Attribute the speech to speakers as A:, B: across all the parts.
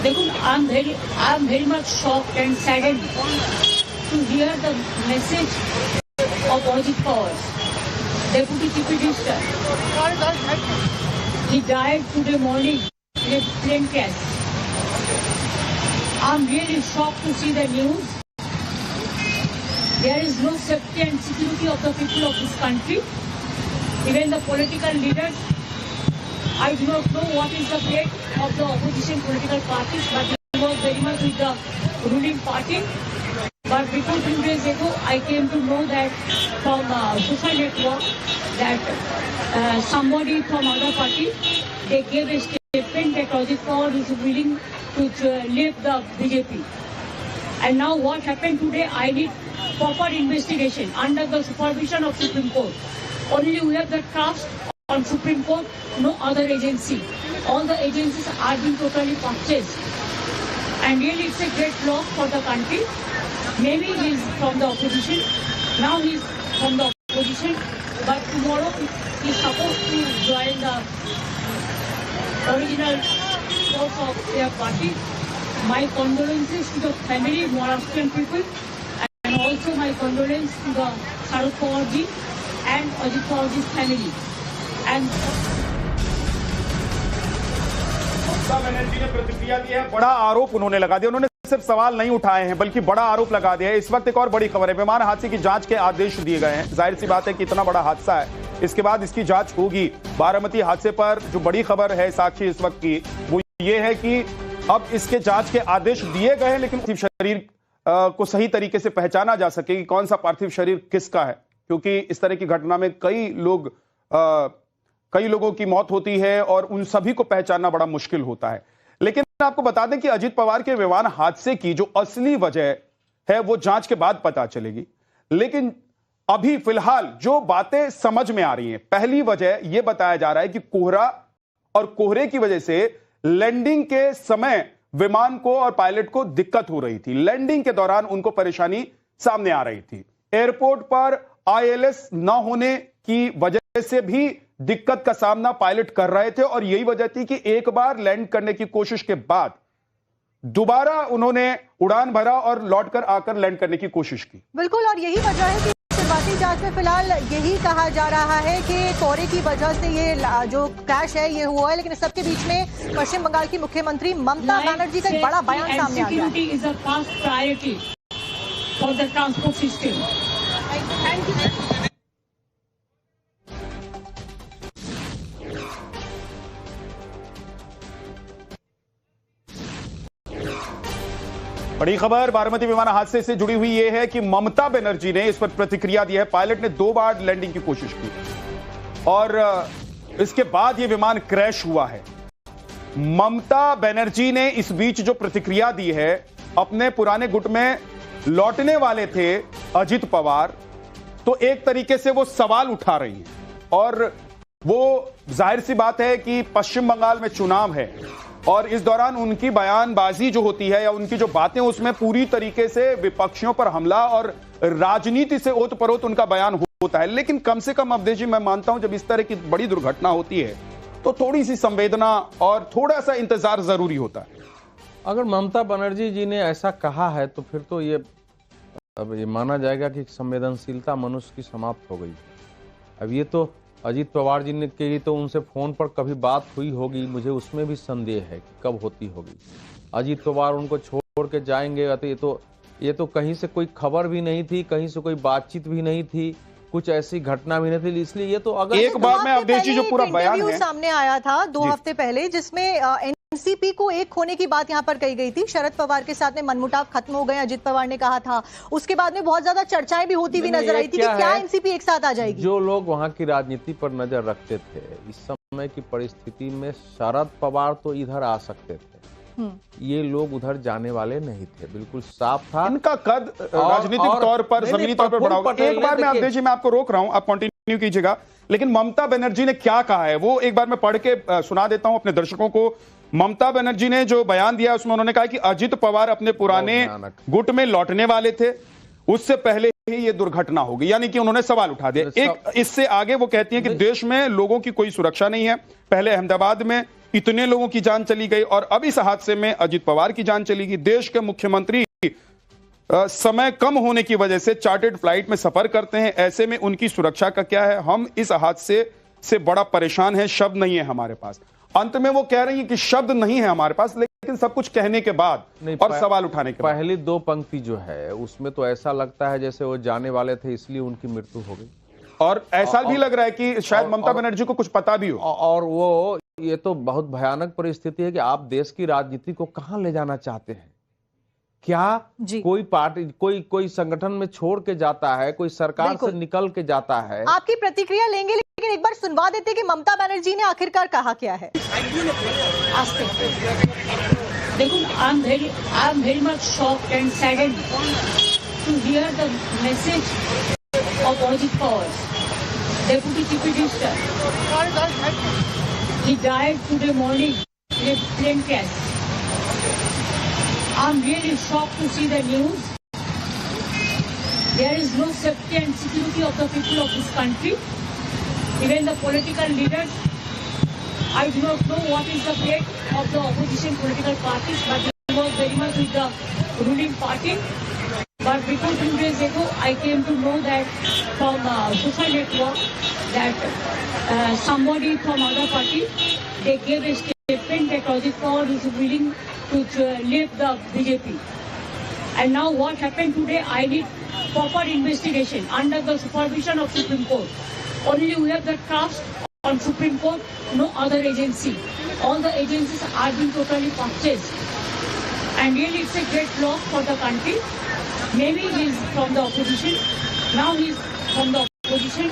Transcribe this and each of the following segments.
A: देखो, I am very much shocked and saddened to hear the message of Ajit Pawar, Deputy Chief Minister. He died today morning in a plane crash. I am really shocked to see the news. There is no safety and security of the people of this country. Even the political leaders, I do not know what is the fate of the opposition political parties, but they work very much with the ruling party. But before 2 days ago, I came to know that from social network that somebody from other party, they gave a statement that Ajit Pawar is willing to leave the BJP. And now what happened today, I need proper investigation under the supervision of Supreme Court. Only we have the trust on Supreme Court, no other agency. All the agencies are being totally purchased. And really it's a great loss for the country. Maybe he is from the opposition, now he is from the opposition, but tomorrow he is supposed to join the original force of their party. My condolences to the family, Maharashtrian people, and also my condolences to the Sharad Pawar ji and Ajit Pawar ji's family. And
B: Mamata Banerjee ने प्रतिक्रिया दी है, बड़ा आरोप उन्होंने लगा दिया। उन्होंने सिर्फ सवाल नहीं उठाए हैं बल्कि बड़ा आरोप लगा दिया है। इस वक्त एक और बड़ी खबर है, विमान हादसे की जांच के आदेश दिए गए हैं। जाहिर सी बात है कि इतना बड़ा हादसा है, इसके बाद इसकी जांच होगी। बारामती हादसे पर जो बड़ी खबर है साक्षी इस वक्त की, वो ये है कि अब इसके जांच के आदेश दिए गए हैं, लेकिन पार्थिव शरीर को सही तरीके से पहचाना जा सके कि कौन सा पार्थिव शरीर किसका है, क्योंकि इस तरह की घटना में कई लोगों की मौत होती है और उन सभी को पहचानना बड़ा मुश्किल होता है। लेकिन आपको बता दें कि अजित पवार के विमान हादसे की जो असली वजह है वो जांच के बाद पता चलेगी। लेकिन अभी फिलहाल जो बातें समझ में आ रही हैं, पहली वजह यह बताया जा रहा है कि कोहरा और कोहरे की वजह से लैंडिंग के समय विमान को और पायलट को दिक्कत हो रही थी। लैंडिंग के दौरान उनको परेशानी सामने आ रही थी। एयरपोर्ट पर ILS न होने की वजह से भी दिक्कत का सामना पायलट कर रहे थे और यही वजह थी कि एक बार लैंड करने की कोशिश के बाद दोबारा उन्होंने उड़ान भरा और लौटकर आकर लैंड करने की कोशिश की।
C: बिल्कुल, और यही वजह है कि शुरुआती जांच में फिलहाल यही कहा जा रहा है कि कोहरे की वजह से ये जो क्रैश है ये हुआ है। लेकिन इस सबके बीच में पश्चिम बंगाल की मुख्यमंत्री ममता बनर्जी का एक बड़ा बयान सामने आ गया है।
B: बड़ी खबर बारामती विमान हादसे से जुड़ी हुई यह है कि ममता बनर्जी ने इस पर प्रतिक्रिया दी है। पायलट ने 2 बार लैंडिंग की कोशिश की और इसके बाद यह विमान क्रैश हुआ है। ममता बनर्जी ने इस बीच जो प्रतिक्रिया दी है, अपने पुराने गुट में लौटने वाले थे अजित पवार, तो एक तरीके से वो सवाल उठा रही हैं और वो जाहिर सी बात है कि पश्चिम बंगाल में चुनाव है और इस दौरान उनकी बयानबाजी जो होती है या उनकी जो बातें, उसमें पूरी तरीके से विपक्षियों पर हमला और राजनीति से ओतप्रोत उनका बयान होता है। लेकिन कम से कम अवधेश जी, मैं मानता हूं जब इस तरह की बड़ी दुर्घटना होती है तो थोड़ी सी संवेदना और थोड़ा सा इंतजार जरूरी होता है।
D: अगर ममता बनर्जी जी ने ऐसा कहा है तो फिर तो अब ये माना जाएगा कि संवेदनशीलता मनुष्य की समाप्त हो गई। अब ये तो अजित पवार जी ने की तो उनसे फोन पर कभी बात हुई होगी, मुझे उसमें भी संदेह है कि कब होती होगी। अजित पवार उनको छोड़ के जाएंगे तो ये तो कहीं से कोई खबर भी नहीं थी, कहीं से कोई बातचीत भी नहीं थी, कुछ ऐसी घटना भी नहीं थी। इसलिए ये तो अगर
B: एक बार में अवधेश जी जो पूरा बयान है
C: सामने आया था 2 हफ्ते पहले, जिसमें एनसीपी को एक होने की बात यहां पर कही गई थी। शरद पवार के साथ में मनमुटाव खत्म हो गए, अजित पवार ने कहा था। उसके बाद में बहुत ज्यादा चर्चाएं भी होती हुई नजर आई थी कि क्या एनसीपी एक साथ आ जाएगी।
D: जो लोग वहां की राजनीति पर नजर रखते थे, इस समय की परिस्थिति में शरद पवार तो इधर आ सकते थे, ये लोग उधर जाने वाले नहीं थे। बिल्कुल साफ था
B: इनका कद राजनीतिक तौर पर, जमीनी तौर पर बड़ा होगा। एक बार मैं अवधेश जी, मैं आपको रोक रहा हूं, आप कंटिन्यू कीजिएगा। लेकिन ममता बनर्जी ने क्या कहा है वो एक बार मैं पढ़ के सुना देता हूं अपने दर्शकों को। ममता बनर्जी ने जो बयान दिया उसमें उन्होंने कहा कि अजित पवार अपने पुराने गुट में लौटने वाले थे, उससे पहले ही ये दुर्घटना होगी, यानी कि उन्होंने सवाल उठा दिया। एक इससे आगे वो कहती हैं कि देश में लोगों की कोई सुरक्षा नहीं है। पहले अहमदाबाद में इतने लोगों की जान चली गई और अब इस हादसे में अजित पवार की जान चली गई। देश के मुख्यमंत्री समय कम होने की वजह से चार्टर्ड फ्लाइट में सफर करते हैं, ऐसे में उनकी सुरक्षा का क्या है? हम इस हादसे से बड़ा परेशान हैं, शब्द नहीं है हमारे पास। अंत में वो कह रही है कि शब्द नहीं है हमारे पास, लेकिन सब कुछ कहने के बाद और सवाल उठाने के बाद
D: पहली दो पंक्ति जो है उसमें तो ऐसा लगता है जैसे वो जाने वाले थे इसलिए उनकी मृत्यु हो गई,
B: और ऐसा भी लग रहा है कि शायद ममता बनर्जी को कुछ पता भी हो।
D: और वो ये तो बहुत भयानक परिस्थिति है कि आप देश की राजनीति को कहां ले जाना चाहते हैं? क्या कोई पार्टी कोई संगठन में छोड़ के जाता है, कोई सरकार से निकल के जाता है?
C: आपकी प्रतिक्रिया लेंगे, लेकिन एक बार सुनवा देते कि ममता बनर्जी ने आखिरकार कहा क्या है।
A: देखो, I am very much shocked and saddened to hear the message of Ajit Pawar, deputy chief minister. He died today morning in a plane crash. I'm really shocked to see the news. There is no safety and security of the people of this country. Even the political leaders, I do not know what is the fate of the opposition political parties, but they work very much with the ruling party. But before 2 days ago, I came to know that from social network that somebody from other party, they gave a statement that Ajit Pawar is willing to leave the BJP. And now what happened today, I need proper investigation under the supervision of Supreme Court. Only we have the trust on Supreme Court, no other agency. All the agencies are being totally purchased. And really it's a great loss for the country. Maybe he is from the opposition, now he is from the opposition,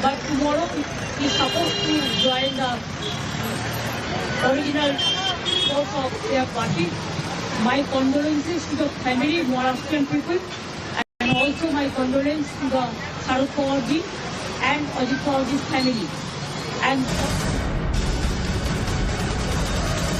A: but tomorrow he is supposed to join the original course of their party. My condolences to the family, Maharashtrian people, and also my condolence to the Sharad Pawar ji and Ajit Pawar ji's family. And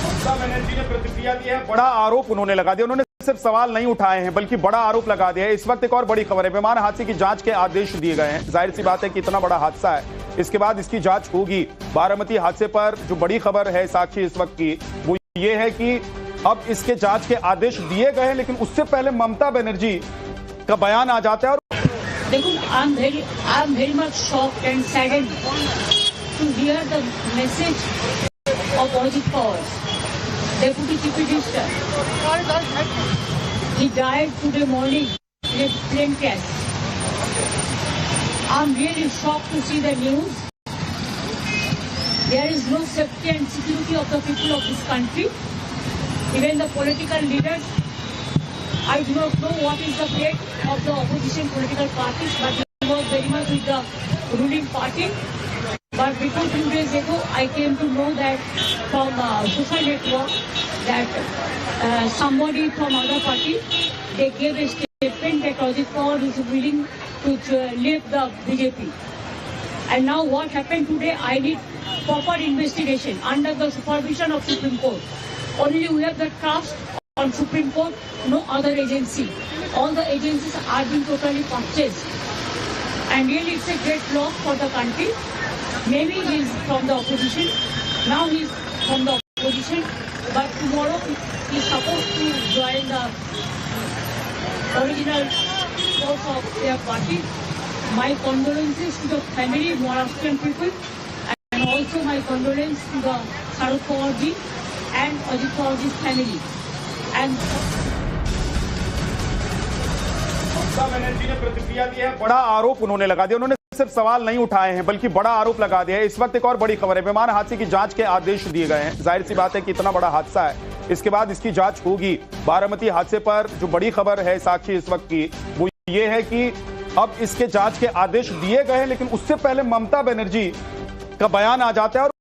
B: Mamata Banerjee ने प्रतिक्रिया दी है, बड़ा आरोप उन्होंने लगा दिया। उन्होंने सिर्फ सवाल नहीं उठाए हैं बल्कि बड़ा आरोप लगा दिया है। इस वक्त एक और बड़ी खबर है, विमान हादसे की जांच के आदेश दिए गए हैं। जाहिर सी बात है कि इतना बड़ा हादसा है, इसके बाद इसकी जांच होगी। बारामती हादसे पर जो बड़ी खबर है साक्षी इस वक्त की, वो ये है कि अब इसके जांच के आदेश दिए गए हैं, लेकिन उससे पहले ममता बनर्जी का बयान आ जाता है। और
A: देखो, I am very much shocked and saddened to hear the message of Ajit Pawar, deputy chief minister. He died today morning in a plane crash. I'm really shocked to see the news. There is no safety and security of the people of this country. Even the political leaders, I do not know what is the fate of the opposition political parties, but they work very much with the ruling party. But before 2 days ago, I came to know that from social network that somebody from other party, they gave a statement that Ajit Pawar is willing to leave the BJP. And now what happened today, I need proper investigation under the supervision of Supreme Court. Only we have the trust on Supreme Court, no other agency. All the agencies are being totally purchased. And really it's a great loss for the country. Maybe he is from the opposition, now he is from the opposition, but tomorrow he is supposed to join the original course of their party. My condolences to the family, Maharashtrian people, and also my condolence to the Sharad Pawar ji and Ajit Pawar ji's family. And
B: Mamata Banerjee ने प्रतिक्रिया दी है, बड़ा आरोप उन्होंने लगा दिया। उन्होंने सिर्फ सवाल नहीं उठाए हैं बल्कि बड़ा आरोप लगा दिया है। इस वक्त एक और बड़ी खबर है, विमान हादसे की जांच के आदेश दिए गए हैं। जाहिर सी बात है कि इतना बड़ा हादसा है, इसके बाद इसकी जांच होगी। बारामती हादसे पर जो बड़ी खबर है साक्षी इस वक्त की, वो ये है कि अब इसके जांच के आदेश दिए गए हैं, लेकिन उससे पहले ममता बनर्जी का बयान आ जाता है। और